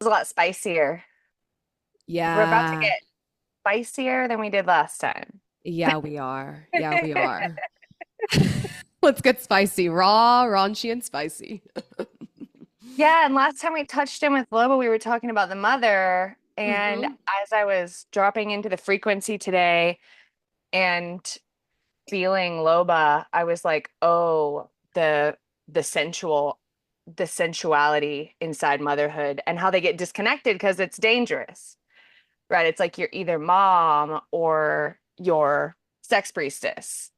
was a lot spicier. We're about to Yeah. get spicier than we did last time. Yeah, we are. Yeah, we are. Let's get spicy. Raw, raunchy, and spicy. Yeah, and last time we touched in with Loba, we were talking about the mother. And Hmm. as I was dropping into the frequency today and feeling Loba, I was like, oh, the sensual, the sensuality inside motherhood and how they get disconnected because it's dangerous, right? It's like you're either mom or your sex priestess.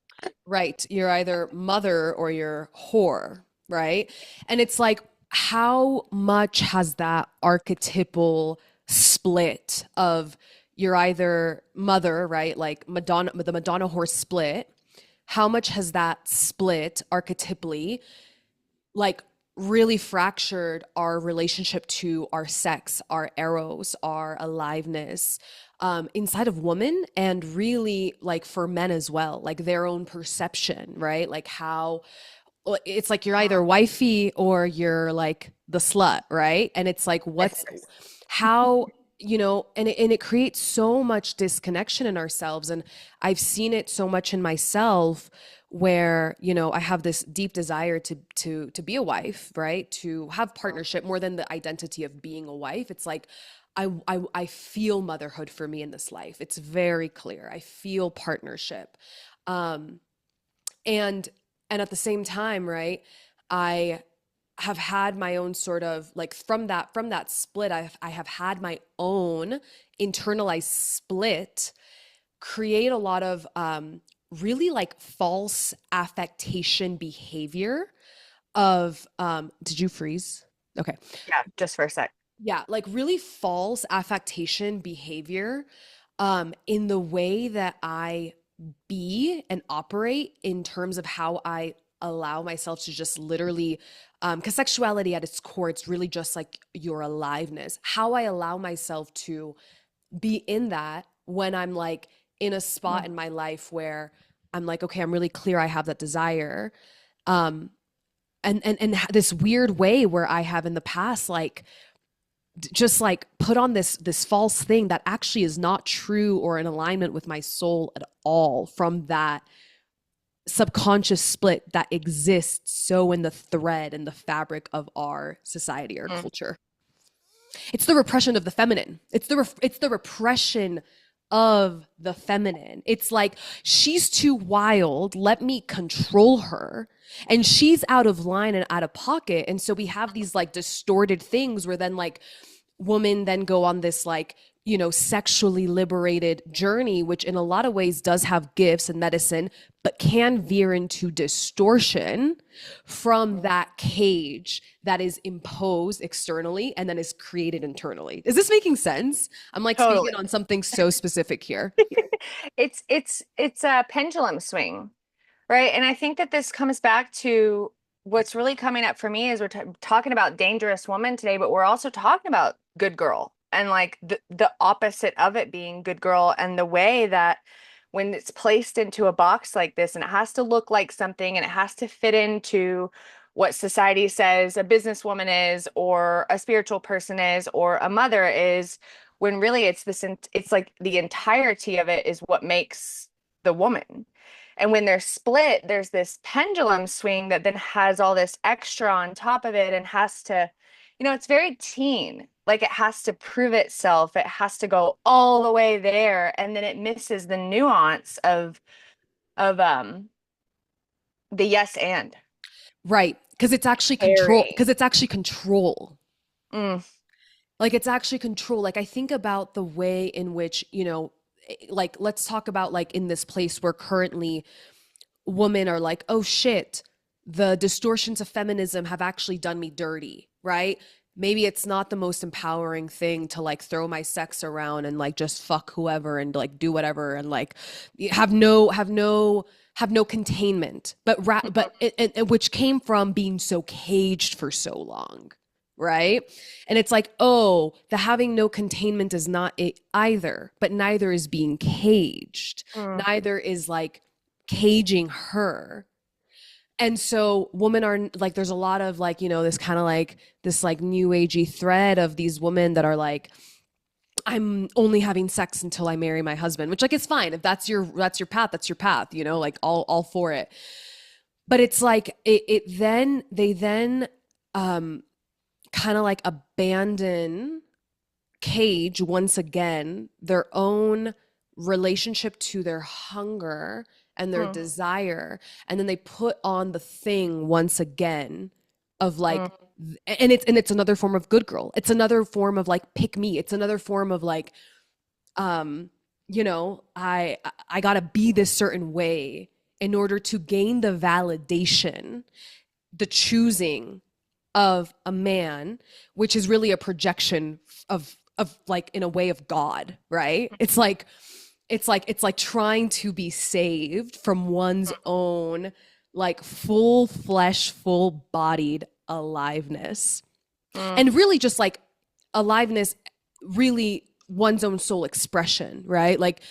Right. You're either mother or you're whore, right? And it's like, how much has that archetypal split of you're either mother, right? Like Madonna, the Madonna whore split. How much has that split archetypally, like, really fractured our relationship to our sex, our eros, our aliveness, inside of women, and really like for men as well, like their own perception, right? Like how it's like you're either wifey or you're like the slut, right? And it's like, what's Yes. how, and it creates so much disconnection in ourselves. And I've seen it so much in myself where, I have this deep desire to be a wife, right? To have partnership more than the identity of being a wife. It's like I feel motherhood for me in this life. It's very clear. I feel partnership. Um, and and at the same time, right, I have had my own sort of like from that split, I have had my own internalized split create a lot of really like false affectation behavior of did you freeze? Okay. Yeah, just for a sec. Yeah, like really false affectation behavior in the way that I be and operate in terms of how I allow myself to just literally, because sexuality at its core, it's really just like your aliveness, how I allow myself to be in that when I'm like in a spot in my life where I'm like, okay, I'm really clear I have that desire. Um, and this weird way where I have in the past, like, just like put on this false thing that actually is not true or in alignment with my soul at all, from that subconscious split that exists so in the thread and the fabric of our society or Mm. culture. It's the repression of the feminine. It's the repression of the feminine. It's like, she's too wild, let me control her. And she's out of line and out of pocket. And so we have these like distorted things where then like women then go on this like, sexually liberated journey, which in a lot of ways does have gifts and medicine, but can veer into distortion from that cage that is imposed externally and then is created internally. Is this making sense? I'm like speaking Totally. on something so specific here. It's a pendulum swing, right? And I think that this comes back to what's really coming up for me is we're talking about dangerous woman today, but we're also talking about good girl and like the opposite of it being good girl and the way that when it's placed into a box like this and it has to look like something and it has to fit into what society says a businesswoman is or a spiritual person is or a mother is, when really it's like the entirety of it is what makes the woman. And when they're split, there's this pendulum swing that then has all this extra on top of it and has to, it's very teen. Like it has to prove itself. It has to go all the way there. And then it misses the nuance of the yes and. Right. Because it's actually control. Harry. Because it's actually control. Mm, Like it's actually control. Like I think about the way in which, like let's talk about like in this place where currently women are like, oh shit, the distortions of feminism have actually done me dirty, right? Maybe it's not the most empowering thing to like throw my sex around and like just fuck whoever and like do whatever and like have no containment, which came from being so caged for so long, right? And it's like, oh, the having no containment is not it either, but neither is being caged. mm, Neither is like caging her. And so women are like, there's a lot of like, this kind of like this like new agey thread of these women that are like, I'm only having sex until I marry my husband, which like is fine. If that's your path, that's your path, like all for it. But it's like it then they then um kind of like abandon cage once again their own relationship to their hunger and their Mm, desire, and then they put on the thing once again of like, mm, and it's another form of good girl, it's another form of like pick me, it's another form of like, um I got to be this certain way in order to gain the validation, the choosing of a man, which is really a projection of like in a way of God, right? It's like trying to be saved from one's own like full flesh, full bodied aliveness. mm, And really just like aliveness, really one's own soul expression, right? Like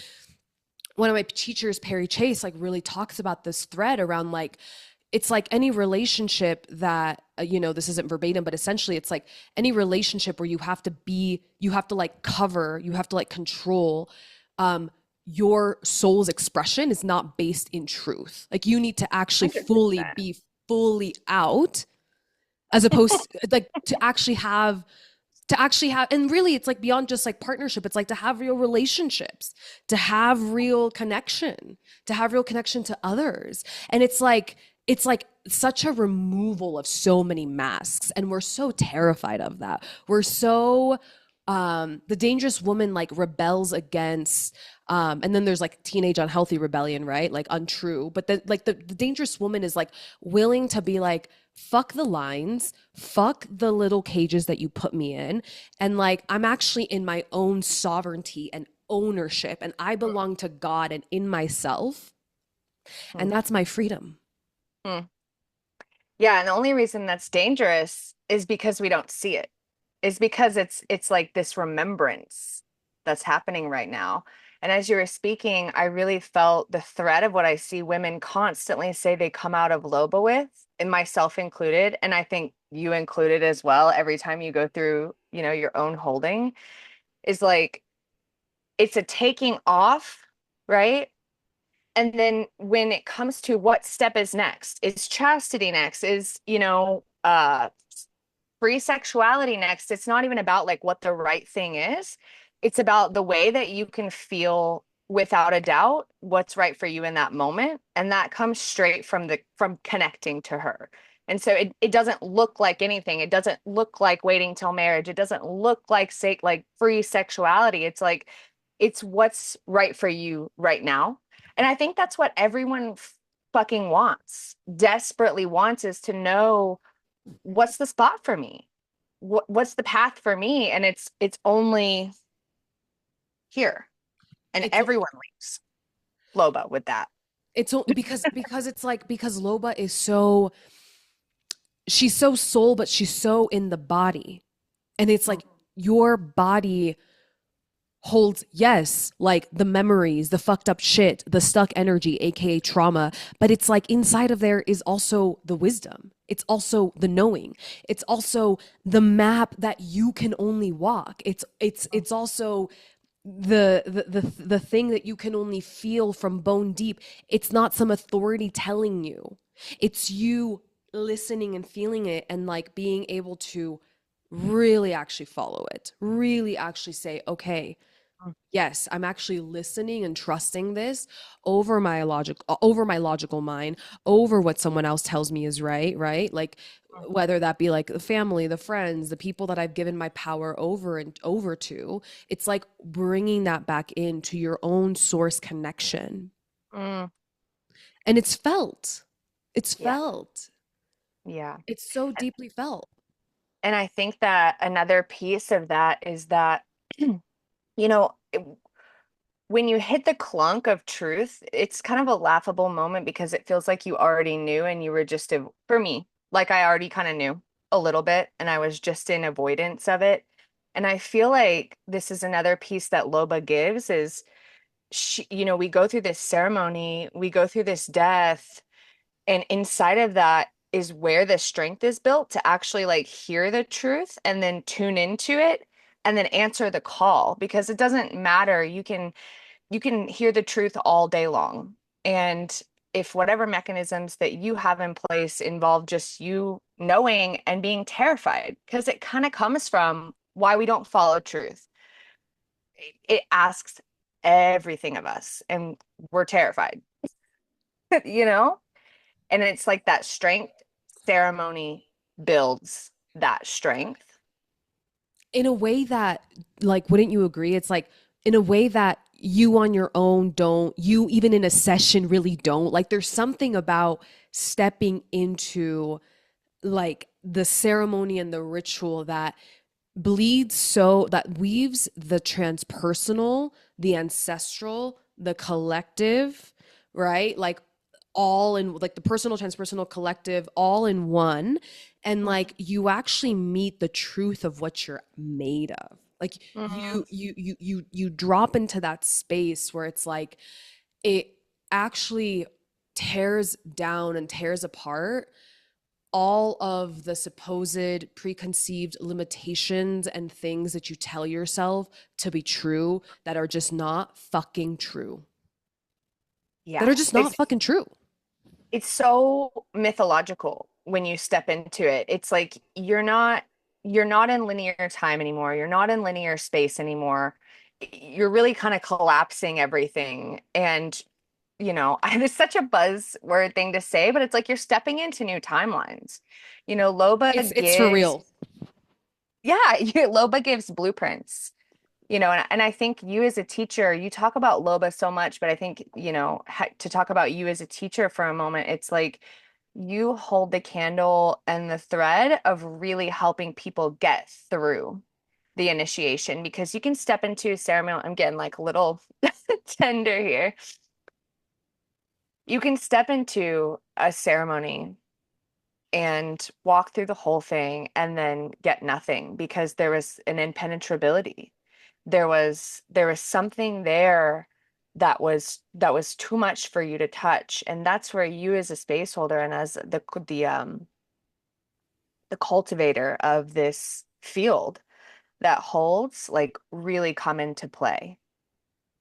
one of my teachers, Perry Chase, like really talks about this thread around like, it's like any relationship that, this isn't verbatim, but essentially it's like any relationship where you have to like cover, you have to like control, your soul's expression is not based in truth. Like you need to actually fully 100%. be fully out, as opposed to, like to actually have, and really it's like beyond just like partnership, it's like to have real relationships, to have real connection, to have real connection to others. And it's like such a removal of so many masks, and we're so terrified of that. We're so the dangerous woman like rebels against, and then there's like teenage unhealthy rebellion, right? Like untrue. But the dangerous woman is like willing to be like, fuck the lines, fuck the little cages that you put me in, and like I'm actually in my own sovereignty and ownership, and I belong to God and in myself, and Mm, that's my freedom. mm. Yeah, and the only reason that's dangerous is because we don't see it. Is because it's like this remembrance that's happening right now. And as you were speaking, I really felt the threat of what I see women constantly say they come out of LOBA with, and myself included, and I think you included as well, every time you go through, your own holding, is like it's a taking off, right? And then when it comes to what step is next, is chastity next, is, free sexuality next, it's not even about like what the right thing is. It's about the way that you can feel without a doubt what's right for you in that moment. And that comes straight from connecting to her. And so it doesn't look like anything. It doesn't look like waiting till marriage. It doesn't look like like free sexuality. It's like it's what's right for you right now. And I think that's what everyone fucking wants, desperately wants, is to know what's the spot for me? What's the path for me? And it's only here. And It's everyone leaves LOBA with that. because it's like, because Loba is so, she's so soul, but she's so in the body. And it's like your body holds, yes, like the memories, the fucked up shit, the stuck energy, aka trauma, but it's like inside of there is also the wisdom. It's also the knowing. It's also the map that you can only walk. It's also the thing that you can only feel from bone deep. It's not some authority telling you. It's you listening and feeling it, and like being able to really actually follow it. Really actually say, okay, yes, I'm actually listening and trusting this over my logical mind, over what someone else tells me is right, right? Like whether that be like the family, the friends, the people that I've given my power over and over to. It's like bringing that back into your own source connection. Mm, And it's felt. It's yeah. felt. Yeah. It's so deeply felt. And I think that another piece of that is that, you know, when you hit the clunk of truth, it's kind of a laughable moment because it feels like you already knew and you were just, for me, like I already kind of knew a little bit and I was just in avoidance of it. And I feel like this is another piece that Loba gives is we go through this ceremony, we go through this death, And inside of that is where the strength is built to actually like hear the truth and then tune into it and then answer the call, because it doesn't matter. You can hear the truth all day long. And if whatever mechanisms that you have in place involve just you knowing and being terrified, because it kind of comes from why we don't follow truth. It asks everything of us and we're terrified, you know? And it's like that strength ceremony builds that strength. In a way that, like, wouldn't you agree? It's like in a way that you on your own don't, you even in a session really don't. Like, there's something about stepping into like the ceremony and the ritual that bleeds, so that weaves the transpersonal, the ancestral, the collective, right? Like all in, like the personal, transpersonal, collective, all in one. And like you actually meet the truth of what you're made of. Like Mm-hmm. you drop into that space where it's like it actually tears down and tears apart all of the supposed preconceived limitations and things that you tell yourself to be true that are just not fucking true. That are Yes. just not fucking true. It's so mythological when you step into it. It's like you're not in linear time anymore. You're not in linear space anymore. You're really kind of collapsing everything. And it's such a buzzword thing to say, but it's like you're stepping into new timelines. It's LOBA it's for gives, real. yeah, LOBA gives blueprints. And I think you as a teacher, you talk about LOBA so much, but I think, to talk about you as a teacher for a moment, it's like you hold the candle and the thread of really helping people get through the initiation, because you can step into a ceremony. I'm getting like a little tender here. You can step into a ceremony and walk through the whole thing and then get nothing because there was an impenetrability. There was something there that was too much for you to touch. And that's where you as a space holder and as the cultivator of this field that holds, like, really come into play.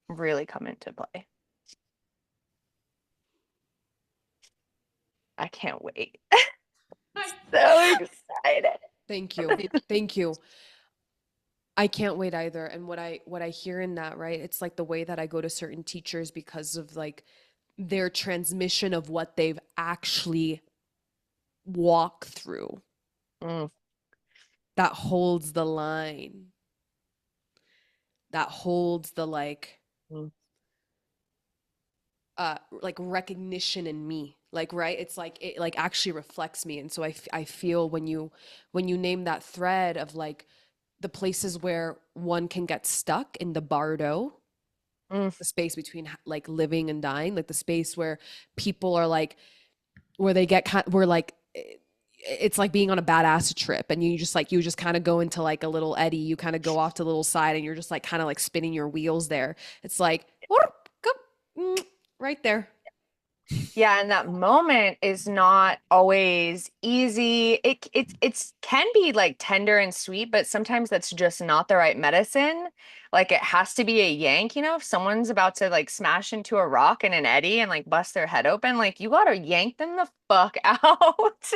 Really come into play. I can't wait. So excited. Thank you. Thank you. I can't wait either. And what I hear in that, right? It's like the way that I go to certain teachers because of like their transmission of what they've actually walked through Mm, that holds the line, that holds the mm, like recognition in me, like, right, it's like it like actually reflects me. And so I feel when you name that thread of like the places where one can get stuck in the bardo, mm. the space between like living and dying, like the space where people are like, where they get kind where like it's like being on a bad acid trip and you just kind of go into like a little eddy, you kind of go off to the little side and you're just like kind of like spinning your wheels there. It's like go, right there. Yeah, and that moment is not always easy. It's can be like tender and sweet, but sometimes that's just not the right medicine. Like it has to be a yank, if someone's about to like smash into a rock in an eddy and like bust their head open, like you gotta yank them the fuck out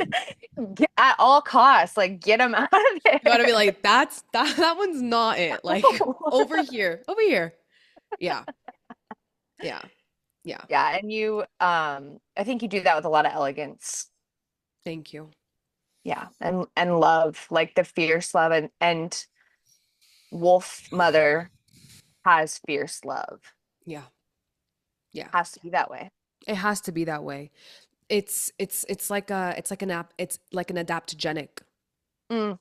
at all costs. Like get them out of You gotta be there. like, that one's not it. Like over here, over here. Yeah, yeah, yeah. Yeah, and I think you do that with a lot of elegance. Thank you. Yeah, and love, like the fierce love, and Wolf Mother has fierce love. Yeah, yeah. Has to be that way. It has to be that way. It's like a it's like an app it's like an adaptogenic, Mm,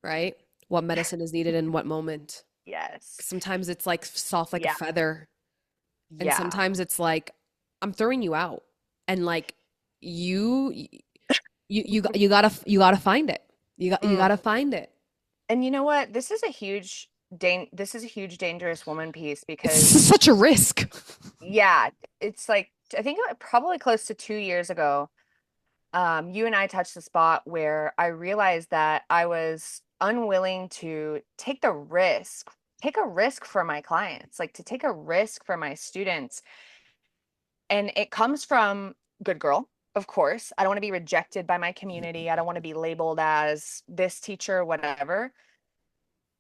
right? What medicine is needed in what moment. yes. Sometimes it's like soft like a Yeah. feather, and Yeah. sometimes it's like I'm throwing you out, and like you you gotta find it. You Mm. gotta find it. And you know what? This is a huge dangerous woman piece, It's because such a risk. yeah, it's like I think probably close to 2 years ago, you and I touched the spot where I realized that I was unwilling to take a risk for my clients, like to take a risk for my students. And it comes from good girl, of course. I don't want to be rejected by my community. I don't want to be labeled as this teacher, whatever.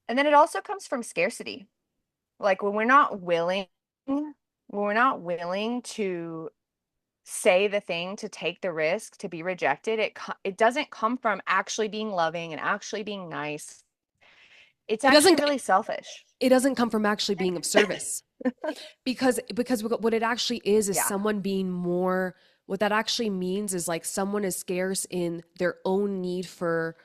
And then it also comes from scarcity. Like when we're not willing to say the thing, to take the risk, to be rejected, it doesn't come from actually being loving and actually being nice. It's It actually doesn't really selfish. it doesn't come from actually being of service. Because what it actually is Yeah. someone being more, what that actually means is like someone is scarce in their own need for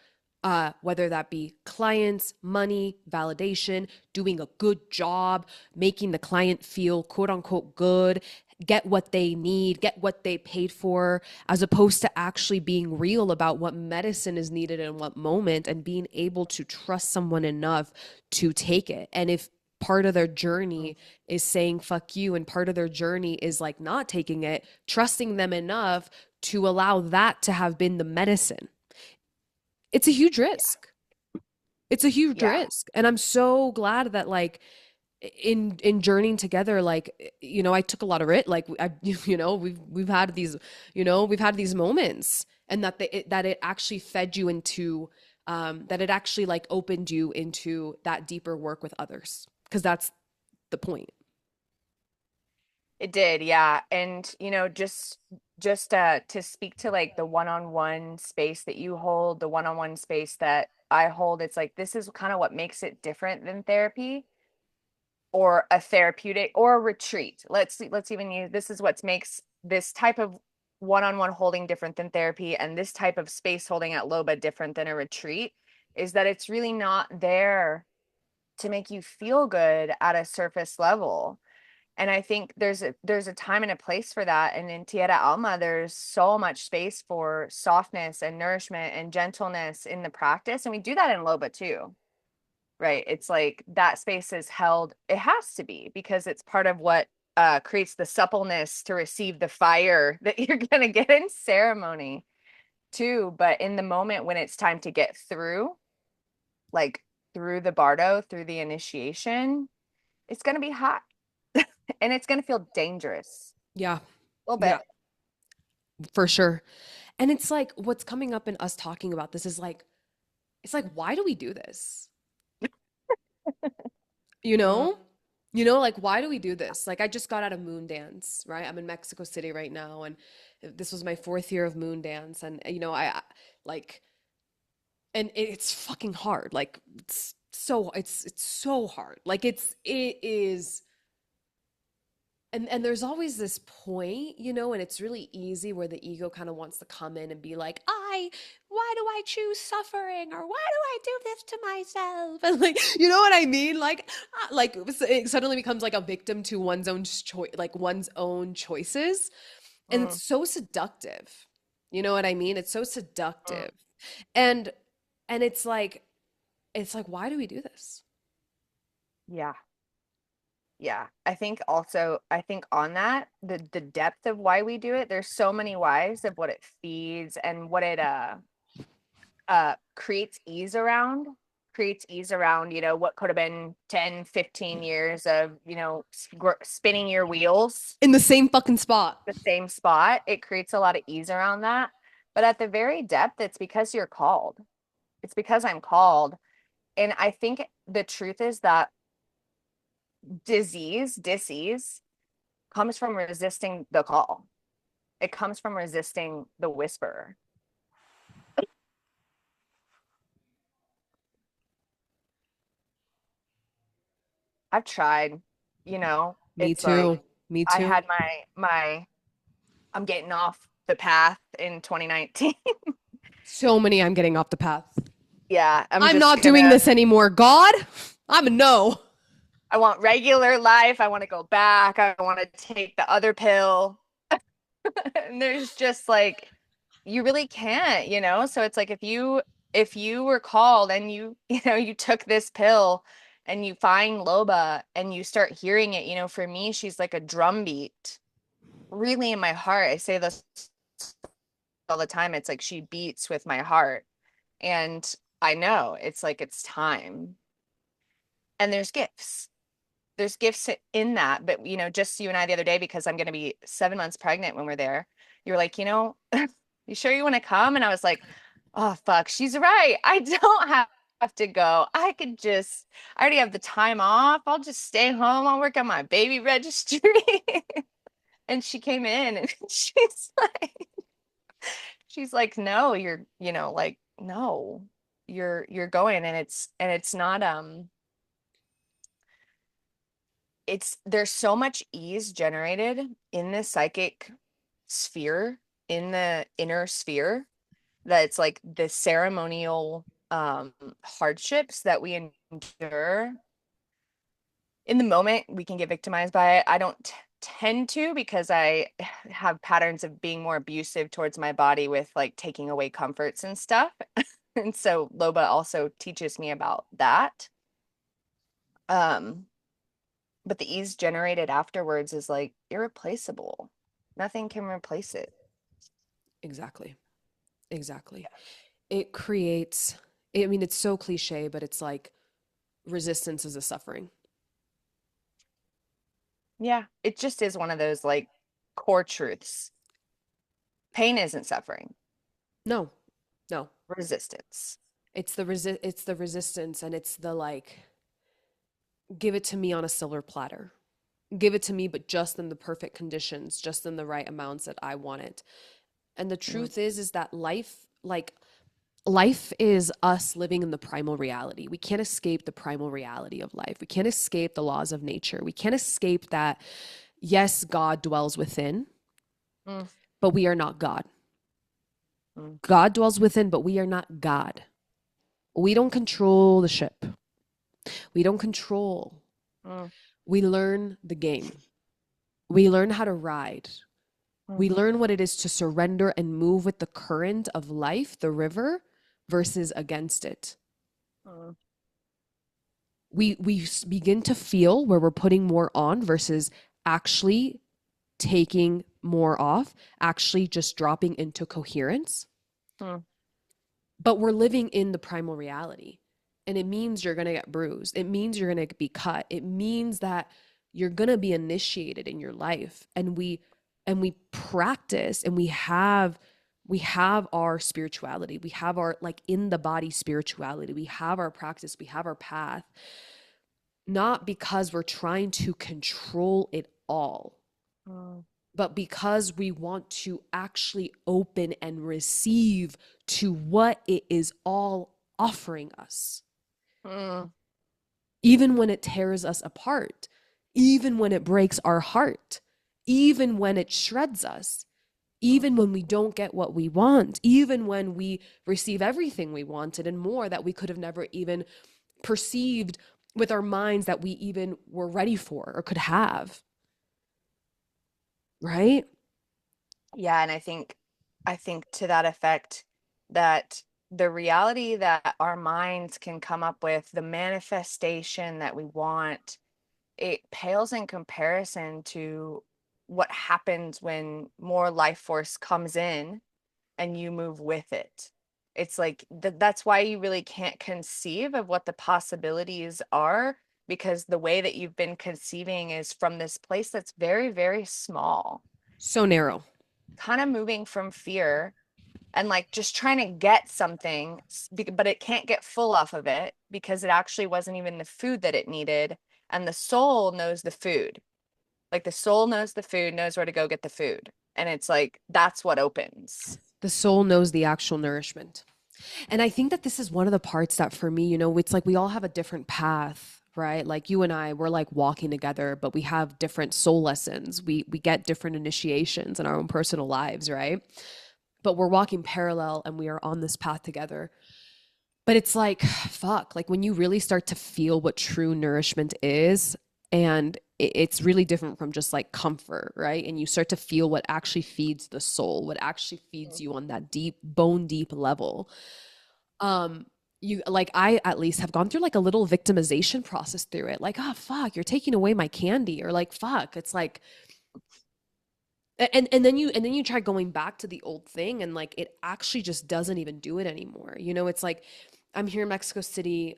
whether that be clients, money, validation, doing a good job, making the client feel quote unquote good, get what they need, get what they paid for, as opposed to actually being real about what medicine is needed in what moment, and being able to trust someone enough to take it. And if part of their journey is saying fuck you, and part of their journey is like not taking it, trusting them enough to allow that to have been the medicine, it's a huge risk. It's a huge Yeah. risk. And I'm so glad that like in journeying together, like, I took a lot of it, like I we've had these, we've had these moments, and that it actually fed you into that it actually like opened you into that deeper work with others, because that's the point. It did, yeah. And just to speak to like the one-on-one space that you hold, the one-on-one space that I hold, it's like this is kind of what makes it different than therapy or a therapeutic or a retreat. Let's even use this is what makes this type of one-on-one holding different than therapy and this type of space holding at LOBA different than a retreat is that it's really not there to make you feel good at a surface level. And I think there's a time and a place for that. And in Tierra Alma, there's so much space for softness and nourishment and gentleness in the practice. And we do that in LOBA too, right? It's like that space is held, it has to be because it's part of what creates the suppleness to receive the fire that you're gonna get in ceremony too. But in the moment when it's time to get through, like through the bardo, through the initiation, it's gonna be hot and it's gonna feel dangerous Yeah. a little Yeah, bit. for sure. And it's like what's coming up in us talking about this is like, it's like, why do we do this? You Mm, know? Like, why do we do this? Like, I just got out of Moon Dance, right? I'm in Mexico City right now, and this was my fourth year of Moon Dance. And, like, and it's fucking hard. Like, it's so hard. Like, it is. And there's always this point, and it's really easy where the ego kind of wants to come in and be like, why do I choose suffering? Or why do I do this to myself? And like, you know what I mean? Like it suddenly becomes like a victim to one's own choice, like one's own choices. And mm, it's so seductive. You know what I mean? It's so mm. seductive. And, and it's like, why do we do this? Yeah. Yeah. I think on that, the depth of why we do it, there's so many whys of what it feeds and what it creates ease around, what could have been 10, 15 years of, spinning your wheels In the same fucking spot. the same spot. It creates a lot of ease around that. But at the very depth, it's because you're called. It's because I'm called. And I think the truth is that disease comes from resisting the call. It comes from resisting the whisperer. I've tried, Me it's like too. Me I too. had my I'm getting off the path in 2019. So many, I'm getting off the path. Yeah, I'm I'm just not doing gonna this anymore. God, I'm a no. I want regular life. I want to go back. I want to take the other pill. And there's just like you really can't. So it's like if you were called and you took this pill and you find Loba and you start hearing it, for me, she's like a drum beat really in my heart. I say this all the time. It's like she beats with my heart. And I know it's like it's time. And there's gifts in that. But, just you and I the other day, because I'm going to be 7 months pregnant when we're there, you're like, you sure you want to come? And I was like, oh, fuck, she's right. I don't have to go. I already have the time off. I'll just stay home. I'll work on my baby registry. And she came in and she's like, no, like, no, you're going. And it's not, there's so much ease generated in the psychic sphere, in the inner sphere, that it's like the ceremonial hardships that we endure in the moment. We can get victimized by it. I don't tend to, because I have patterns of being more abusive towards my body with like taking away comforts and stuff. And so LOBA also teaches me about that. Um, but the ease generated afterwards is like irreplaceable. Nothing can replace it. Exactly. Exactly. It creates, I mean, it's so cliche, but it's like resistance is a suffering. Yeah, it just is one of those like core truths. Pain isn't suffering, No, no. resistance. It's the resistance, and it's the like, give it to me on a silver platter. Give it to me, but just in the perfect conditions, just in the right amounts that I want it. And the Mm, truth is that life is us living in the primal reality. We can't escape the primal reality of life. We can't escape the laws of nature. We can't escape that, yes, God dwells within, mm, but we are not God. mm, God dwells within, but we are not God. We don't control the ship. We don't control. mm, We learn the game. We learn how to ride. We mhm, learn what it is to surrender and move with the current of life, the river, versus against it. mm, We begin to feel where we're putting more on versus actually taking more off, actually just dropping into coherence. mm, But we're living in the primal reality. And it means you're going to get bruised. It means you're going to be cut. It means that you're going to be initiated in your life. And we practice, and we have our spirituality. We have our like in the body spirituality. We have our practice, we have our path, not because we're trying to control it all, mm, but because we want to actually open and receive to what it is all offering us, mm, even when it tears us apart, even when it breaks our heart, even when it shreds us, mm, even when we don't get what we want, even when we receive everything we wanted and more that we could have never even perceived with our minds that we even were ready for or could have, right? Yeah, and I think to that effect, that the reality that our minds can come up with, the manifestation that we want, it pales in comparison to what happens when more life force comes in and you move with it. It's like that's why you really can't conceive of what the possibilities are, because the way that you've been conceiving is from this place that's very, very small, So narrow. kind of moving from fear and like just trying to get something, but it can't get full off of it because it actually wasn't even the food that it needed. And the soul knows the food. Like the soul knows the food, knows where to go get the food. And it's like, that's what opens. The soul knows the actual nourishment. And I think that this is one of the parts that for me, it's like we all have a different path, right? Like you and I, we're like walking together, but we have different soul lessons. We get different initiations in our own personal lives, right? But we're walking parallel and we are on this path together. But it's like, fuck, like when you really start to feel what true nourishment is, and it's really different from just like comfort, right? And you start to feel what actually feeds the soul, what actually feeds you on that deep, bone deep level. Um, you like I at least have gone through like a little victimization process through it. Like, oh fuck, you're taking away my candy, or like fuck, it's like And then you try going back to the old thing, and like it actually just doesn't even do it anymore. It's like I'm here in Mexico City.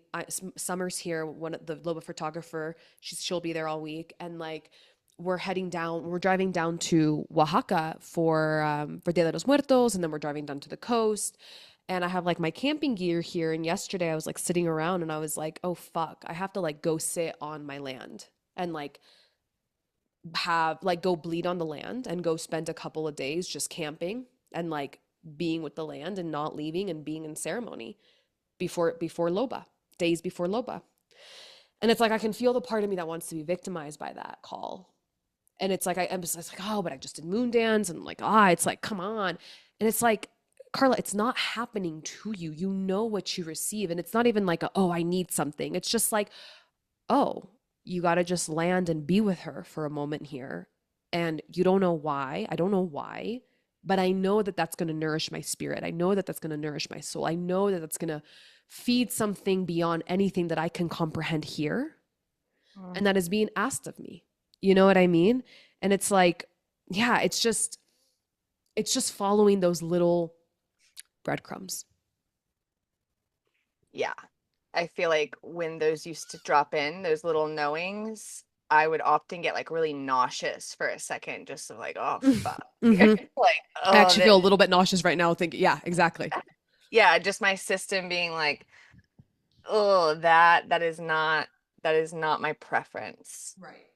Summer's here, one of the LOBA photographer. She'll be there all week, and like we're driving down to Oaxaca for Dia de los Muertos, and then we're driving down to the coast. And I have like my camping gear here. And yesterday I was like sitting around and I was like, oh fuck, I have to like go sit on my land and like have like go bleed on the land and go spend a couple of days just camping and like being with the land and not leaving and being in ceremony before LOBA, days before LOBA. And it's like I can feel the part of me that wants to be victimized by that call. And it's like I emphasize like, oh, but I just did moon dance and like, it's like, come on. And it's like, Karla, it's not happening to you. You know what you receive. And it's not even like, oh, I need something. It's just like, oh, you got to just land and be with her for a moment here. And you don't know why. I don't know why, but I know that that's going to nourish my spirit. I know that that's going to nourish my soul. I know that that's going to feed something beyond anything that I can comprehend here. Mm. And that is being asked of me. You know what I mean? And it's like, yeah, it's just following those little breadcrumbs. Yeah. I feel like when those used to drop in, those little knowings, I would often get like really nauseous for a second, just of like, oh fuck. Mm-hmm. Like, I oh, actually feel a little bit nauseous right now thinking, yeah, exactly. yeah, just my system being like, oh, that is not my preference. Right.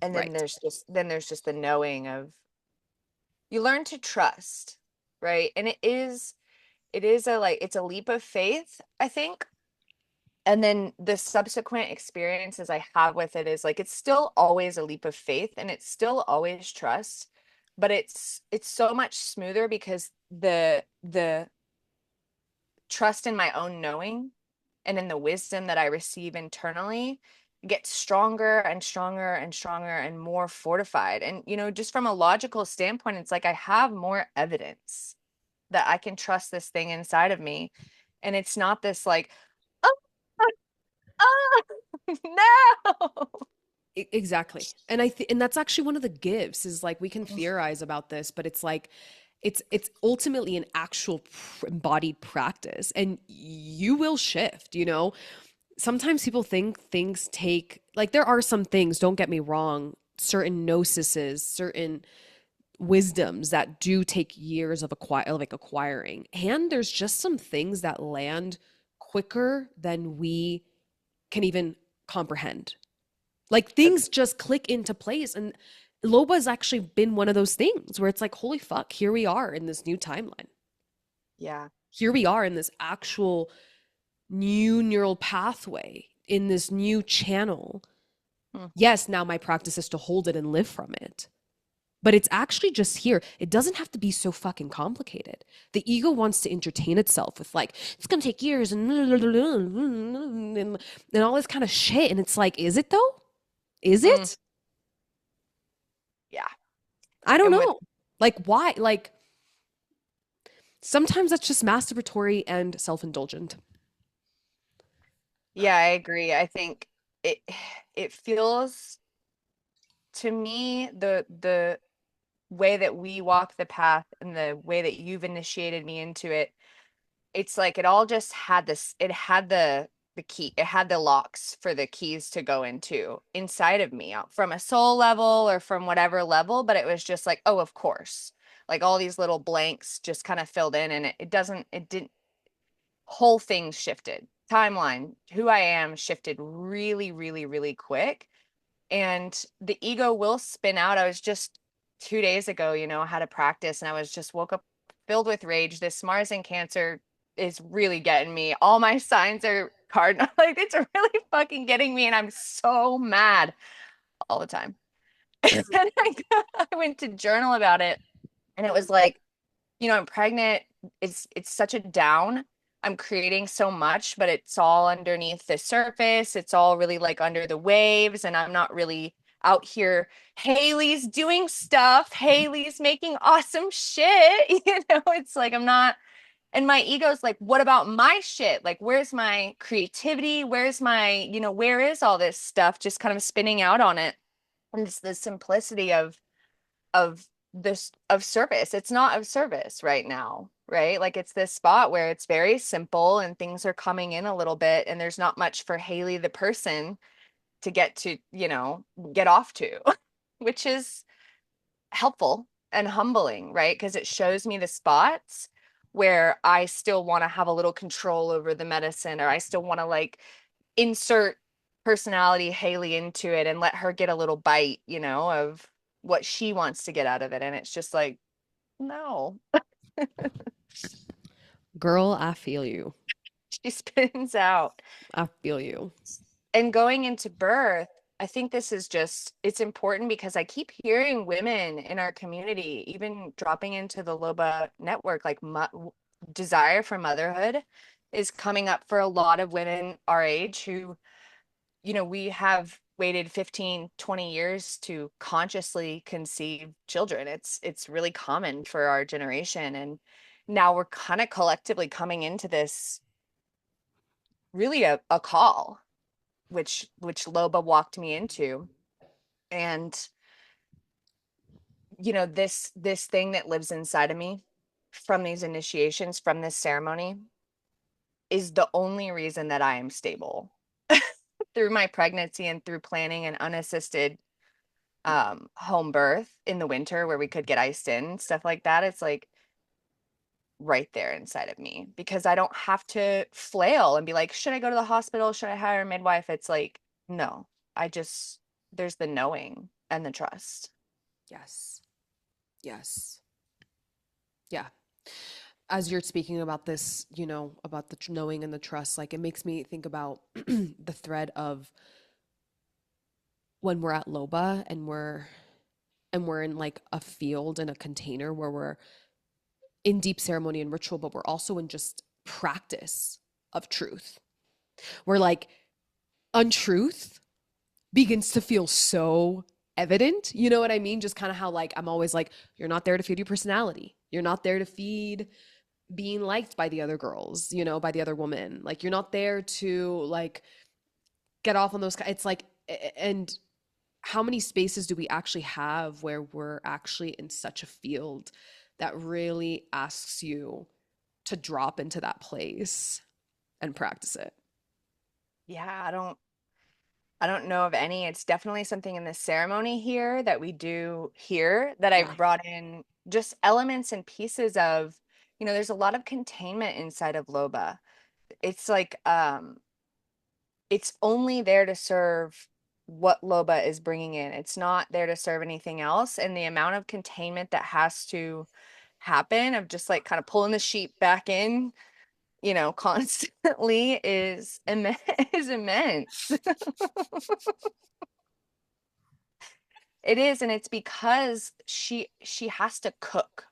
And then Right. there's just the knowing of you learn to trust, right? And it is a like it's a leap of faith, I think. And then the subsequent experiences I have with it is like it's still always a leap of faith and it's still always trust, but it's so much smoother because the trust in my own knowing and in the wisdom that I receive internally gets stronger and stronger and stronger and more fortified. And just from a logical standpoint, it's like I have more evidence that I can trust this thing inside of me. And it's not this like, oh, oh no. Exactly. And that's actually one of the gifts is like we can theorize about this, but it's like it's ultimately an actual embodied practice and you will shift. Sometimes people think things take like there are some things, don't get me wrong, certain gnosises, certain wisdoms that do take years of acquiring. And there's just some things that land quicker than we can even comprehend. Like things just click into place. And LOBA has actually been one of those things where it's like, holy fuck, here we are in this new timeline. Yeah. Here we are in this actual new neural pathway, in this new channel. Mhm. Yes, now my practice is to hold it and live from it. But it's actually just here. It doesn't have to be so fucking complicated. The ego wants to entertain itself with like, it's gonna take years and all this kind of shit. And it's like, is it though? Is Mm, it? yeah. I don't And with know. Like, why? Like, sometimes that's just masturbatory and self indulgent. Yeah, I agree. I think it it feels to me the way that we walk the path and the way that you've initiated me into it, it's like it all just had this, it had the key, it had the locks for the keys to go into inside of me from a soul level or from whatever level, but it was just like, oh, of course. Like all these little blanks just kind of filled in and it didn't whole things shifted. Timeline, who I am shifted really, really, really quick. And the ego will spin out. I was just 2 days ago, I had a practice and I was just woke up filled with rage. This Mars in Cancer is really getting me. All my signs are cardinal. Like it's really fucking getting me. And I'm so mad all the time. And I went to journal about it and it was like, I'm pregnant. It's such a down. I'm creating so much, but it's all underneath the surface. It's all really like under the waves, and I'm not really out here. Haley's doing stuff. Haley's making awesome shit. It's like I'm not. And my ego's like, what about my shit? Like, where's my creativity? Where's where is all this stuff just kind of spinning out on it? And it's the simplicity of this of service. It's not of service right now, right? Like it's this spot where it's very simple and things are coming in a little bit and there's not much for Haleigh the person to get to, get off to, which is helpful and humbling, right? Because it shows me the spots where I still want to have a little control over the medicine, or I still want to like insert personality Haleigh into it and let her get a little bite, of what she wants to get out of it. And it's just like, no, Girl, I feel you. she spins out. I feel you. And going into birth, I think this is just, it's important because I keep hearing women in our community, even dropping into the LOBA network, like desire for motherhood is coming up for a lot of women our age who, we have waited 15, 20 years to consciously conceive children. It's really common for our generation. And now we're kind of collectively coming into this really a call which Loba walked me into. And this thing that lives inside of me from these initiations, from this ceremony, is the only reason that I am stable through my pregnancy and through planning an unassisted home birth in the winter where we could get iced in, stuff like that. It's like right there inside of me because I don't have to flail and be like, should I go to the hospital? Should I hire a midwife? It's like, no, there's the knowing and the trust. Yes. Yes. Yeah. As you're speaking about this, about the knowing and the trust, like it makes me think about the thread of when we're at Loba and we're in like a field in a container where we're in deep ceremony and ritual, but we're also in just practice of truth. We're like untruth begins to feel so evident. You know what I mean? Just kind of how like I'm always like, you're not there to feed your personality. You're not there to feed being liked by the other girls, by the other woman. Like you're not there to like get off on those. It's like, and how many spaces do we actually have where we're actually in such a field that really asks you to drop into that place and practice it? Yeah, I don't know of any. It's definitely something in the ceremony here that we do here that Yeah. I've brought in just elements and pieces of, there's a lot of containment inside of Loba. It's like it's only there to serve what Loba is bringing in. It's not there to serve anything else. And the amount of containment that has to happen of just like kind of pulling the sheep back in, constantly is immense. It is, and it's because she has to cook.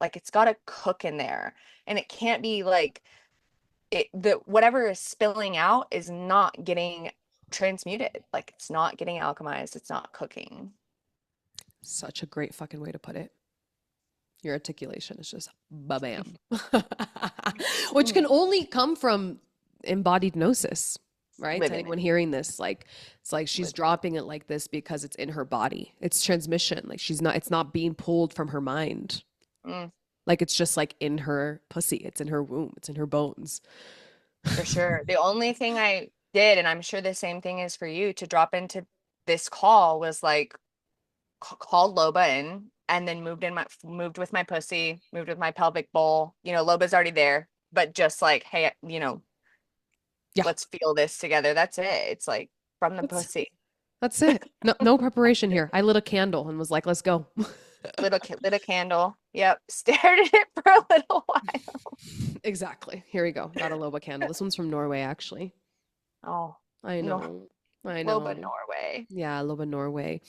Like it's got to cook in there, and it can't be like the whatever is spilling out is not getting transmuted. Like it's not getting alchemized. It's not cooking. Such a great fucking way to put it. Your articulation is just ba-bam. Which can only come from embodied gnosis, right? To Living it. anyone hearing this, like it's like she's Living. dropping it like this because it's in her body. It's transmission. Like it's not being pulled from her mind. Mm, Like it's just like in her pussy. It's in her womb. It's in her bones. for sure. The only thing I did, and I'm sure the same thing is for you, to drop into this call was like called Loba in and then moved with my pussy, moved with my pelvic bowl. Loba's already there, but just like, hey, Yeah. let's feel this together. That's it. It's like from the That's pussy. that's it. No preparation here. I lit a candle and was like, let's go. Lit a candle. Yep. Stared at it for a little while. Exactly. Here we go. Got a Loba candle. This one's from Norway, actually. Oh, I no. know. I Loba, know. Norway. Yeah, Loba, Norway.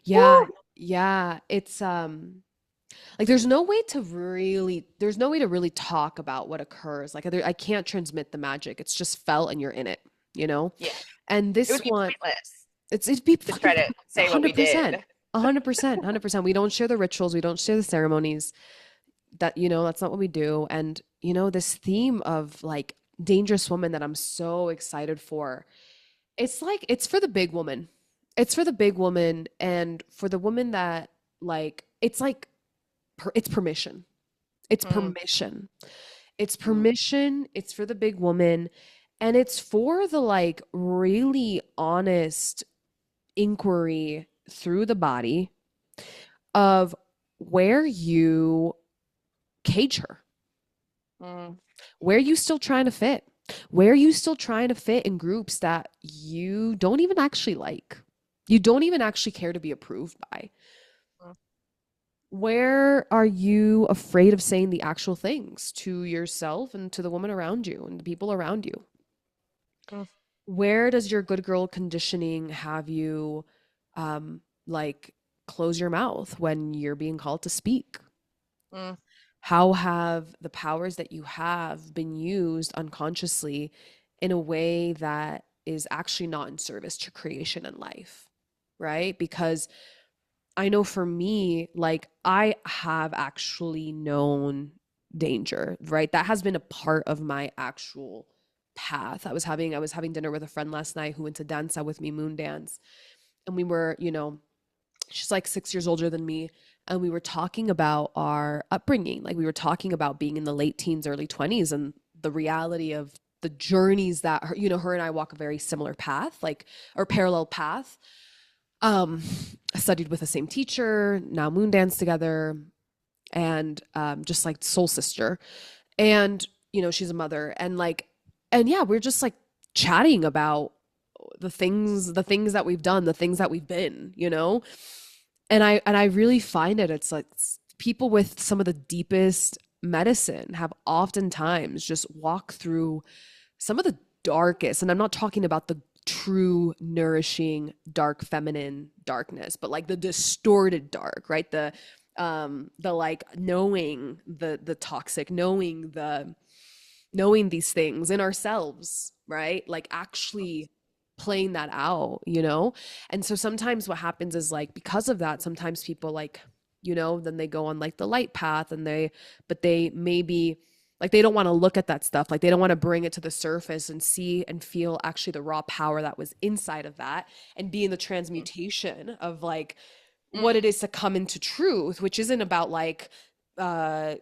Yeah, Woo! yeah. It's like there's no way to really talk about what occurs. Like I can't transmit the magic. It's just felt and you're in it, you know? Yeah. And It this would be one, pointless it'd be to try fucking to say what we 100%. did. 100%, 100%. We don't share the rituals, we don't share the ceremonies. That's not what we do. And this theme of like dangerous woman that I'm so excited for. It's like it's for the big woman. It's for the big woman and for the woman that like it's like it's permission. It's Mm, permission. It's mm, permission. It's for the big woman. And it's for the like really honest inquiry through the body of where you cage her. mm, Where are you still trying to fit? Where are you still trying to fit in groups that you don't even actually like? You don't even actually care to be approved by. mm, Where are you afraid of saying the actual things to yourself and to the woman around you and the people around you? mm, Where does your good girl conditioning have you like close your mouth when you're being called to speak? mm, How have the powers that you have been used unconsciously in a way that is actually not in service to creation and life? Right? Because I know for me, like I have actually known danger, right? That has been a part of my actual path. I was having dinner with a friend last night who went to danza with me, moon dance. And we were, she's like 6 years older than me. And we were talking about our upbringing. Like we were talking about being in the late teens, early 20s and the reality of the journeys that her and I walk a very similar path, like or parallel path. um I studied with the same teacher, now moon dance together, and just like soul sister. And she's a mother, and like, and yeah, we're just like chatting about the things that we've done, the things that we've been, and I really find it's like people with some of the deepest medicine have oftentimes just walked through some of the darkest, and I'm not talking about the true nourishing dark feminine darkness, but like the distorted dark, right? The like knowing the toxic, knowing these things in ourselves, right? Like actually playing that out, And so sometimes what happens is like because of that, sometimes people like, then they go on like the light path and but they maybe like they don't want to look at that stuff. Like they don't want to bring it to the surface and see and feel actually the raw power that was inside of that and be in the transmutation of like what mm, it is to come into truth, which isn't about like uh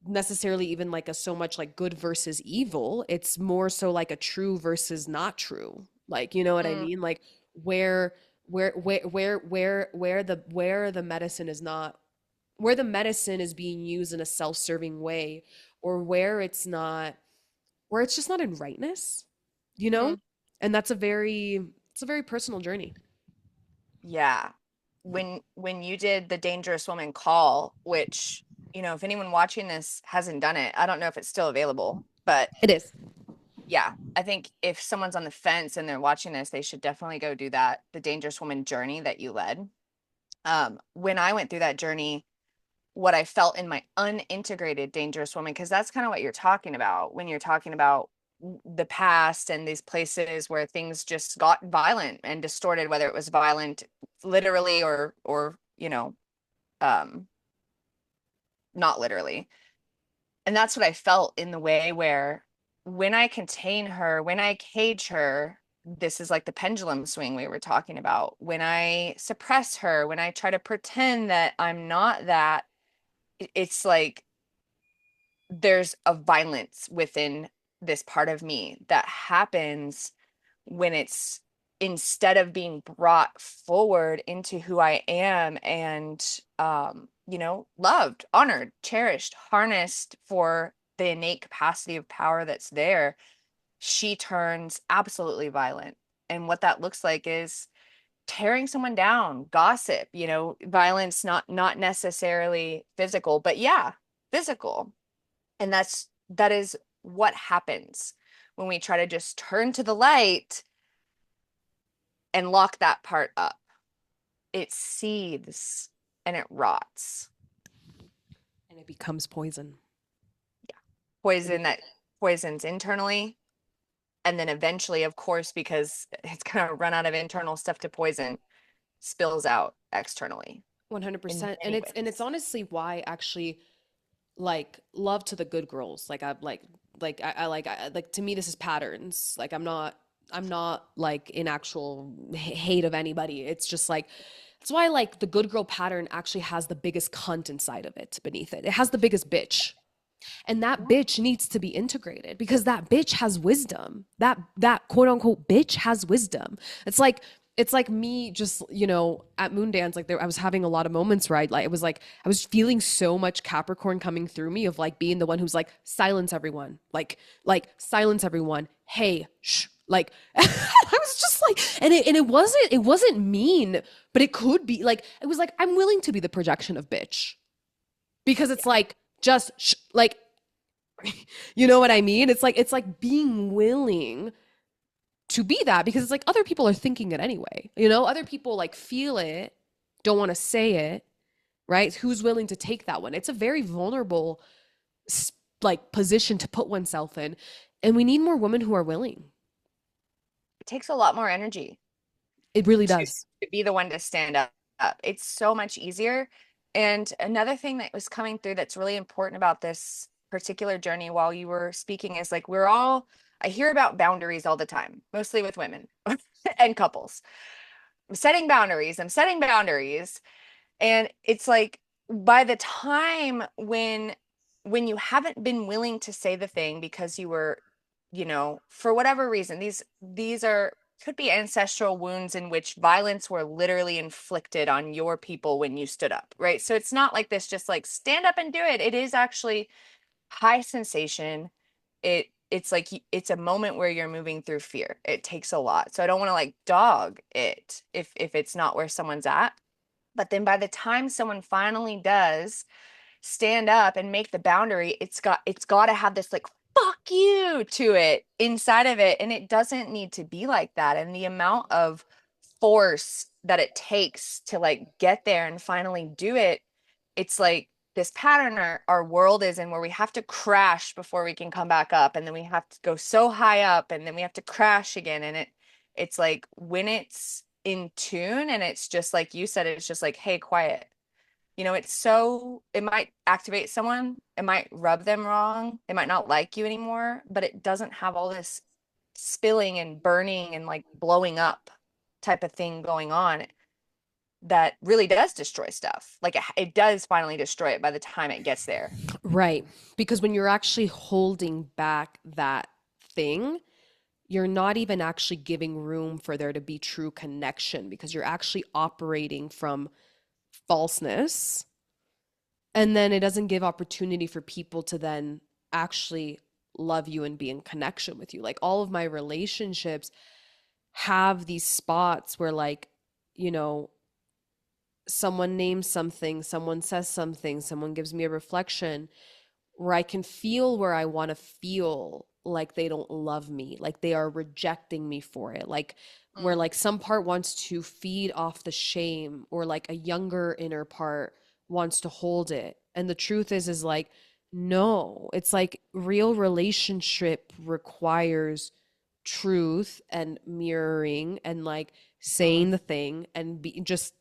necessarily even like a so much like good versus evil. It's more so like a true versus not true. Like, you know what I mm, mean? Like where the medicine is not, where the medicine is being used in a self-serving way, or where it's not, where it's just not in rightness, you know? mm. And it's a very personal journey. Yeah. When you did the Dangerous Woman call, which, if anyone watching this hasn't done it, I don't know if it's still available, but It is. yeah, I think if someone's on the fence and they're watching this, they should definitely go do that, the Dangerous Woman journey that you led. When I went through that journey, what I felt in my unintegrated dangerous woman, because that's kind of what you're talking about when you're talking about the past and these places where things just got violent and distorted, whether it was violent literally or um not literally. And that's what I felt in the way where when I contain her, when I cage her, this is like the pendulum swing we were talking about. When I suppress her, when I try to pretend that I'm not that, it's like there's a violence within this part of me that happens when it's instead of being brought forward into who I am and loved, honored, cherished, harnessed for the innate capacity of power that's there, she turns absolutely violent. And what that looks like is tearing someone down, gossip, violence, not necessarily physical, but yeah, physical. And that is what happens when we try to just turn to the light and lock that part up. It seethes and it rots. And it becomes poison. It Poison becomes that poisons internally. And then eventually, of course, because it's going to run out of internal stuff to poison, spills out externally in 100%. And many it's ways. honestly why actually like love to the good girls. Like I like to me this is patterns. Like I'm not like in actual hate of anybody. It's just like That's why like the good girl pattern actually has the biggest cunt inside of it beneath it. It has the biggest bitch. And that bitch needs to be integrated because that bitch has wisdom. That quote unquote bitch has wisdom. It's like me just, you know, at Moondance, like there I was having a lot of moments where I was feeling so much Capricorn coming through me of like being the one who's like silence everyone. Like silence everyone. Hey, shh. Like I was just like and it wasn't mean, but it could be like it was like I'm willing to be the projection of bitch because it's like just like you know what I mean? It's like being willing to be that because it's like other people are thinking it anyway. You know, other people like feel it, don't want to say it, right? Who's willing to take that one? It's a very vulnerable like position to put oneself in, and we need more women who are willing. It takes a lot more energy It really to, does. to be the one to stand up. It's so much easier. And another thing that was coming through that's really important about this particular journey while you were speaking is like I hear about boundaries all the time, mostly with women and couples. I'm setting boundaries. And it's like by the time when you haven't been willing to say the thing because you were, you know, for whatever reason, these are could be ancestral wounds in which violence were literally inflicted on your people when you stood up, right? So it's not like this just like stand up and do it. It is actually high sensation. It's like it's a moment where you're moving through fear. It takes a lot. So I don't want to like dog it if it's not where someone's at. But then by the time someone finally does stand up and make the boundary, it's got to have this like fuck you to it inside of it, and it doesn't need to be like that. And the amount of force that it takes to like get there and finally do it, it's like this pattern our world is in where we have to crash before we can come back up, and then we have to go so high up and then we have to crash again. And it's like when it's in tune and it's just like you said, it's just like, hey, quiet. You know, it might activate someone, it might rub them wrong, they might not like you anymore, but it doesn't have all this spilling and burning and like blowing up type of thing going on that really does destroy stuff. Like it does finally destroy it by the time it gets there. Right. Because when you're actually holding back that thing, you're not even actually giving room for there to be true connection because you're actually operating from falseness. And then it doesn't give opportunity for people to then actually love you and be in connection with you. Like all of my relationships have these spots where, like, you know, someone names something, someone says something, someone gives me a reflection where I can feel where I want to feel like they don't love me, like they are rejecting me for it, like where Mm. like some part wants to feed off the shame or like a younger inner part wants to hold it. And the truth is like no, it's like real relationship requires truth and mirroring and like Mm. saying the thing and be just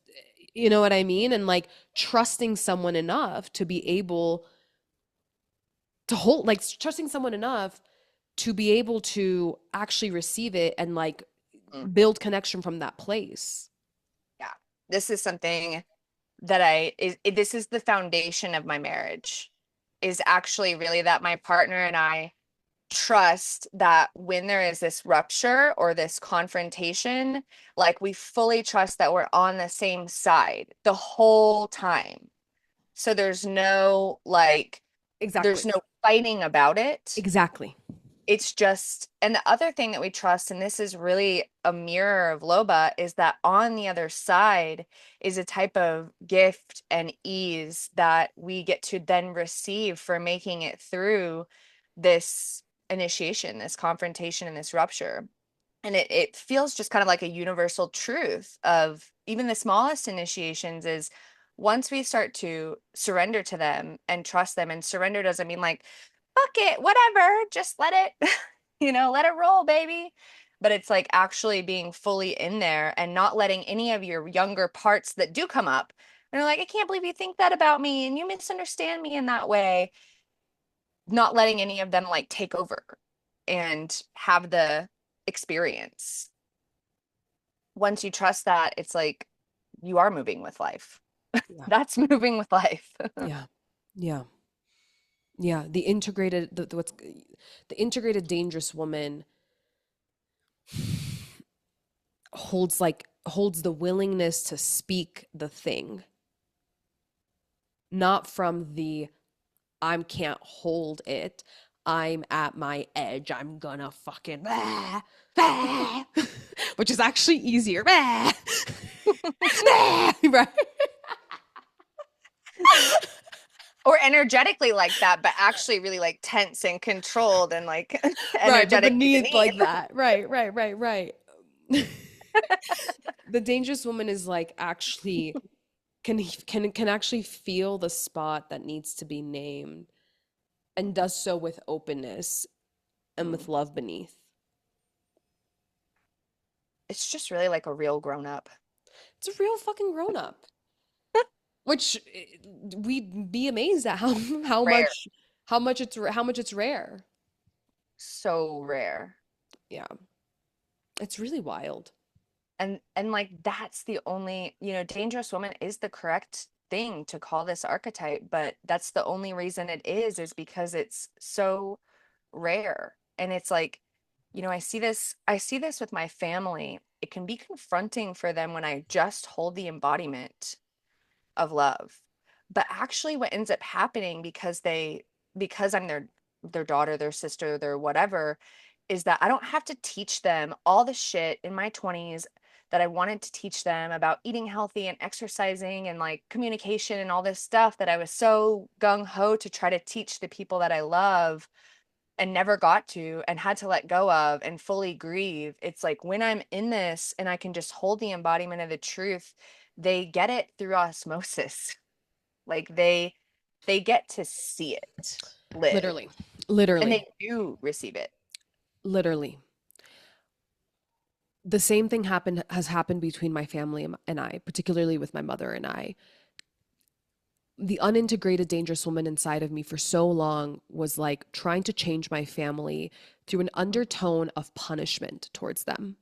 you know what I mean? And like trusting someone enough to be able to hold like trusting someone enough to be able to actually receive it and like Mm. build connection from that place. Yeah. This is something that this is the foundation of my marriage, is actually really that my partner and I trust that when there is this rupture or this confrontation, like we fully trust that we're on the same side the whole time. So there's Exactly. no fighting about it. Exactly. It's just, and the other thing that we trust, and this is really a mirror of LOBA, is that on the other side is a type of gift and ease that we get to then receive for making it through this initiation, this confrontation, and this rupture. And it feels just kind of like a universal truth of even the smallest initiations is once we start to surrender to them and trust them, and surrender doesn't mean like, fuck it, whatever, just let it, let it roll, baby. But it's like actually being fully in there and not letting any of your younger parts that do come up. And they're like, I can't believe you think that about me and you misunderstand me in that way. Not letting any of them like take over and have the experience. Once you trust that, it's like you are moving with life. Yeah. That's moving with life. Yeah. Yeah. Yeah. The integrated dangerous woman holds the willingness to speak the thing, not from the I can't hold it. I'm at my edge. I'm gonna fucking which is actually easier. Right? Or energetically like that, but actually really like tense and controlled and like Right, but energetically beneath beneath. like that. Right, right, right, right. The dangerous woman is like actually can actually feel the spot that needs to be named and does so with openness and with Mm. love beneath. It's just really like a real grown up. It's a real fucking grown up. Which we'd be amazed at how Rare. much how much it's rare. So rare. Yeah, it's really wild. And like that's the only, dangerous woman is the correct thing to call this archetype, but that's the only reason it is because it's so rare. And it's like, I see this with my family. It can be confronting for them when I just hold the embodiment of love. But actually what ends up happening because I'm their daughter, their sister, their whatever, is that I don't have to teach them all the shit in my 20s that I wanted to teach them about eating healthy and exercising and like communication and all this stuff that I was so gung ho to try to teach the people that I love and never got to and had to let go of and fully grieve. It's like when I'm in this and I can just hold the embodiment of the truth, they get it through osmosis. Like they get to see it live Literally, and literally, they do receive it. literally. The same thing has happened between my family and I, particularly with my mother and I. The unintegrated dangerous woman inside of me for so long was like trying to change my family through an undertone of punishment towards them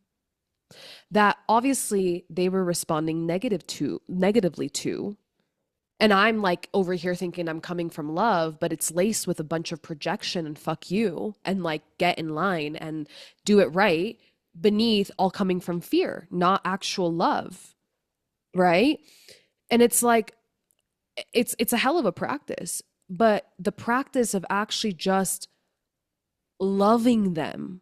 that obviously they were responding negatively to. And I'm like over here thinking I'm coming from love, but it's laced with a bunch of projection and fuck you and like get in line and do it right, beneath all coming from fear, not actual love, right? And it's like it's a hell of a practice, but the practice of actually just loving them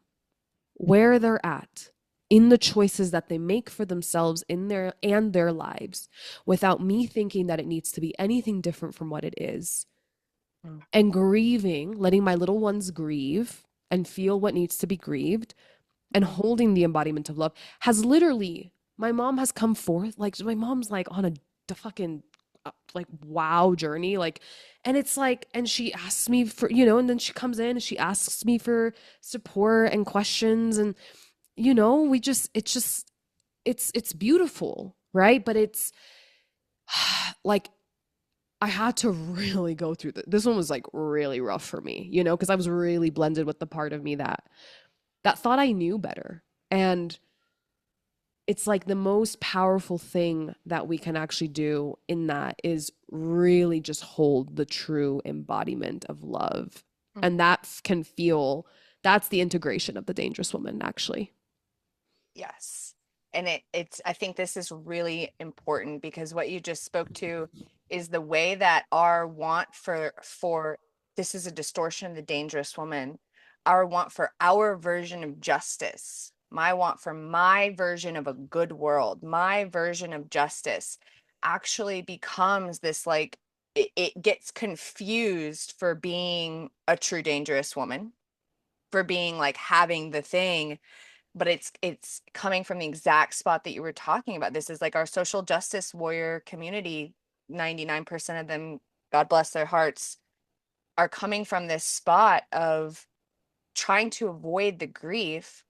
where they're at in the choices that they make for themselves in their lives without me thinking that it needs to be anything different from what it is, Mm. and grieving, letting my little ones grieve and feel what needs to be grieved, and Mhm. holding the embodiment of love has literally, my mom has come forth, like my mom's like on a fucking like wow journey, like, and it's like, and she asks me for, and then she comes in and she asks me for support and questions, and we just it's beautiful, right? But it's like I had to really go through this one was like really rough for me, because I was really blended with the part of me that thought I knew better. And it's like the most powerful thing that we can actually do in that is really just hold the true embodiment of love. And Mhm. that can feel, that's the integration of the dangerous woman, actually. Yes. And it's I think this is really important because what you just spoke to is the way that our want for this is a distortion of the dangerous woman. Our want for our version of justice, my want for my version of a good world, my version of justice actually becomes this like it gets confused for being a true dangerous woman, for being like having the thing, but it's coming from the exact spot that you were talking about. This is like our social justice warrior community. 99% of them, God bless their hearts, are coming from this spot of trying to avoid the grief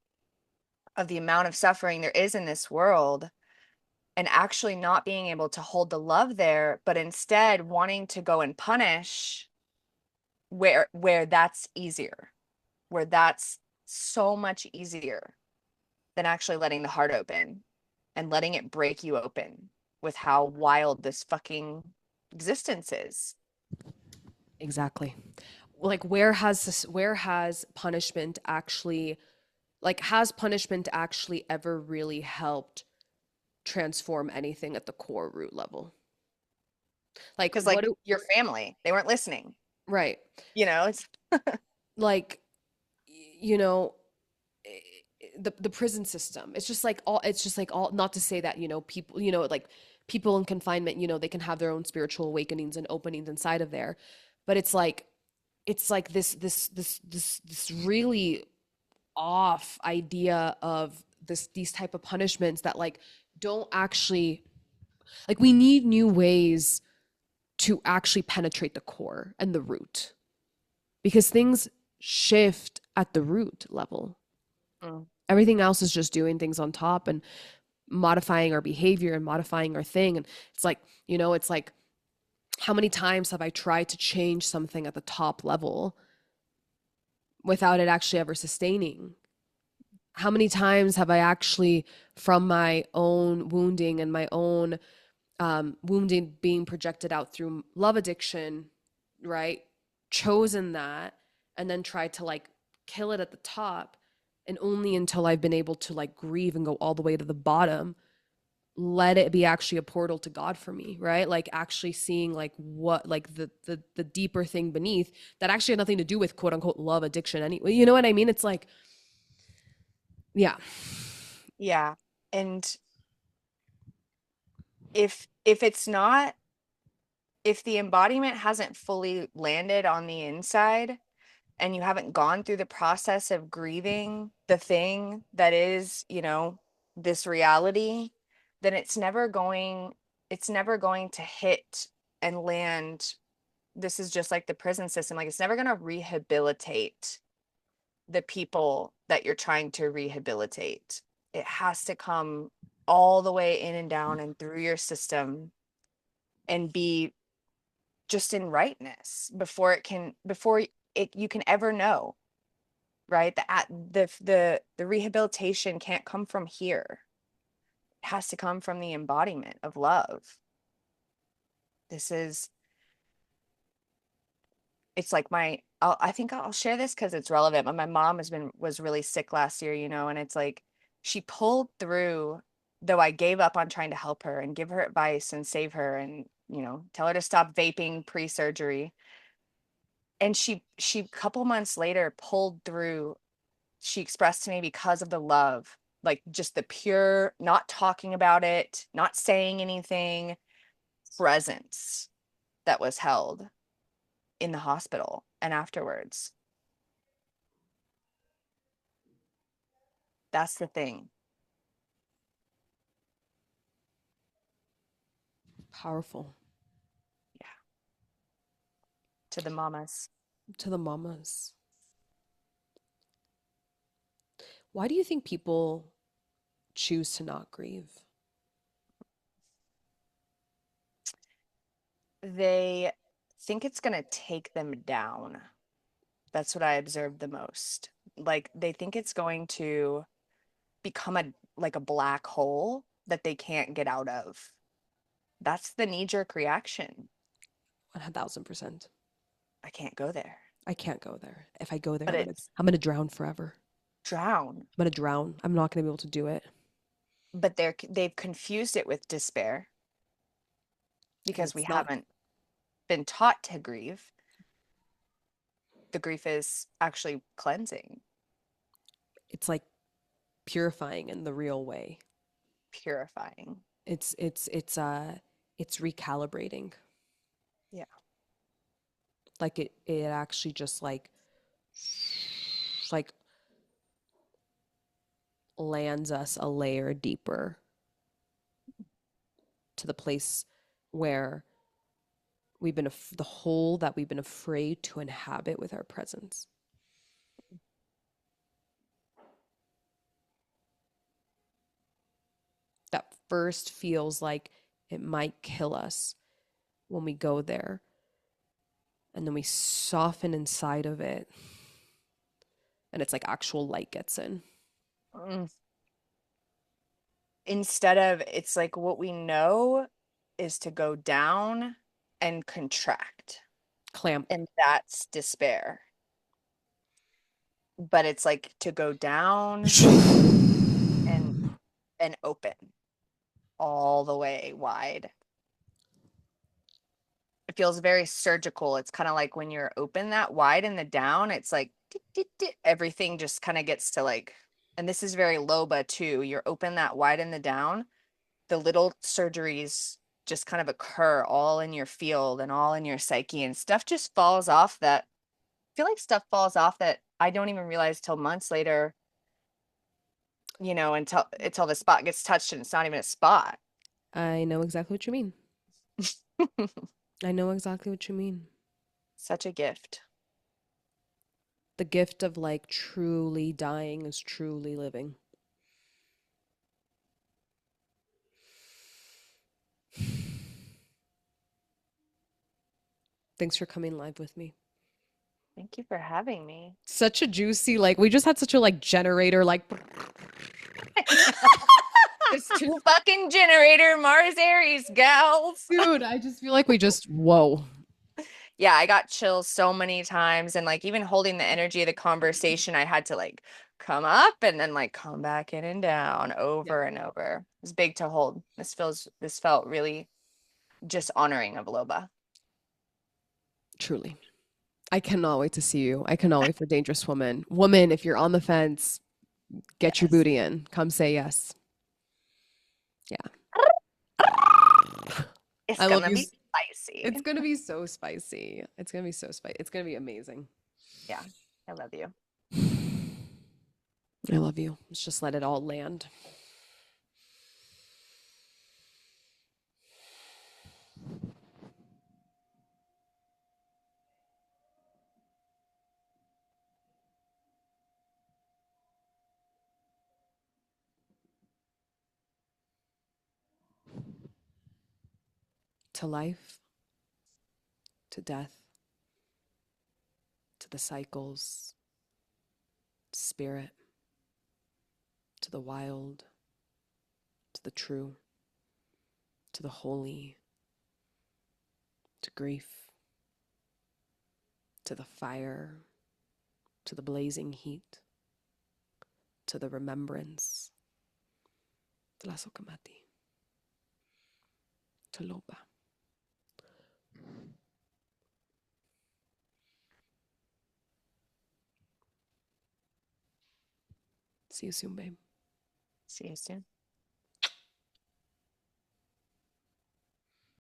of the amount of suffering there is in this world and actually not being able to hold the love there, but instead wanting to go and punish where that's easier, where that's so much easier than actually letting the heart open and letting it break you open. with how wild this fucking existence is. Exactly. Like where has punishment actually, like, has punishment actually ever really helped transform anything at the core root level? Like Because what like do, your family, they weren't listening. right. It's Like, you know, the prison system. It's just like all, not to say that, people, like people in confinement, they can have their own spiritual awakenings and openings inside of there. But it's like this really off idea of these type of punishments that like don't actually, like, we need new ways to actually penetrate the core and the root, because things shift at the root level. Mm. Everything else is just doing things on top and modifying our behavior and modifying our thing. And it's like how many times have I tried to change something at the top level without it actually ever sustaining? How many times have I actually, from my own wounding and my own wounding being projected out through love addiction, right? Chosen that and then tried to like kill it at the top. And only until I've been able to like grieve and go all the way to the bottom, let it be actually a portal to God for me, right? Like actually seeing like what, like the deeper thing beneath that actually had nothing to do with quote unquote love addiction anyway. You know what I mean? It's like, yeah. Yeah. And if it's not, if the embodiment hasn't fully landed on the inside and you haven't gone through the process of grieving the thing that is, this reality, then it's never going to hit and land. This is just like the prison system. Like it's never going to rehabilitate the people that you're trying to rehabilitate. It has to come all the way in and down and through your system and be just in rightness before you can ever know, right? The rehabilitation can't come from here. It has to come from the embodiment of love. This is it's like I think I'll share this because it's relevant. But my mom was really sick last year, and it's like she pulled through, though I gave up on trying to help her and give her advice and save her and, tell her to stop vaping pre-surgery. And she a couple months later pulled through. She expressed to me because of the love, like just the pure, not talking about it, not saying anything, presence that was held in the hospital and afterwards. That's the thing. Powerful. Yeah. To the mamas. To the mamas. Why do you think people choose to not grieve? They think it's going to take them down. That's what I observed the most. Like they think it's going to become like a black hole that they can't get out of. That's the knee-jerk reaction. 1000%. I can't go there. I can't go there. If I go there, But I'm gonna it's I'm gonna drown forever. drown. I'm gonna drown. I'm not gonna be able to do it. But they've confused it with despair And because we it's not. haven't been taught to grieve. The grief is actually cleansing, It's like purifying in the real way. purifying. It's recalibrating. Yeah. Like it actually just like lands us a layer deeper to the place where the hole that we've been afraid to inhabit with our presence. That first feels like it might kill us when we go there, and then we soften inside of it, and it's like actual light gets in. Mm. Instead of it's like what we know is to go down and contract, Clamp. and that's despair. But it's like to go down and open all the way wide. It feels very surgical. It's kind of like when you're open that wide in the down, it's like everything just kind of gets to like, and this is very LOBA too. You're open that wide in the down, the little surgeries just kind of occur all in your field and all in your psyche, and stuff just falls off that I feel like stuff falls off that I don't even realize till months later, until the spot gets touched and it's not even a spot. I know exactly what you mean. I know exactly what you mean. Such a gift. The gift of like truly dying is truly living. Thanks for coming live with me. Thank you for having me. Such a juicy, like, we just had such a like generator, like, I know. Just two fucking generator Mars Aries gals. dude, I just feel like we just, whoa. Yeah, I got chills so many times, and like even holding the energy of the conversation, I had to like come up and then like come back in and down Yeah. over and over. It's big to hold. This felt really just honoring of Loba. Truly. I cannot wait to see you. I cannot wait for Dangerous Woman. Woman, if you're on the fence, get your Yes. booty in. Come say yes. Yeah. It's I love gonna you. be It's spicy. gonna be so spicy. It's gonna be so spicy. It's gonna be amazing. Yeah, I love you. I love you. Let's just let it all land. To life, to death, to the cycles, to spirit, to the wild, to the true, to the holy, to grief, to the fire, to the blazing heat, to the remembrance, to la sokamati, to loba. See you soon, babe. See you soon.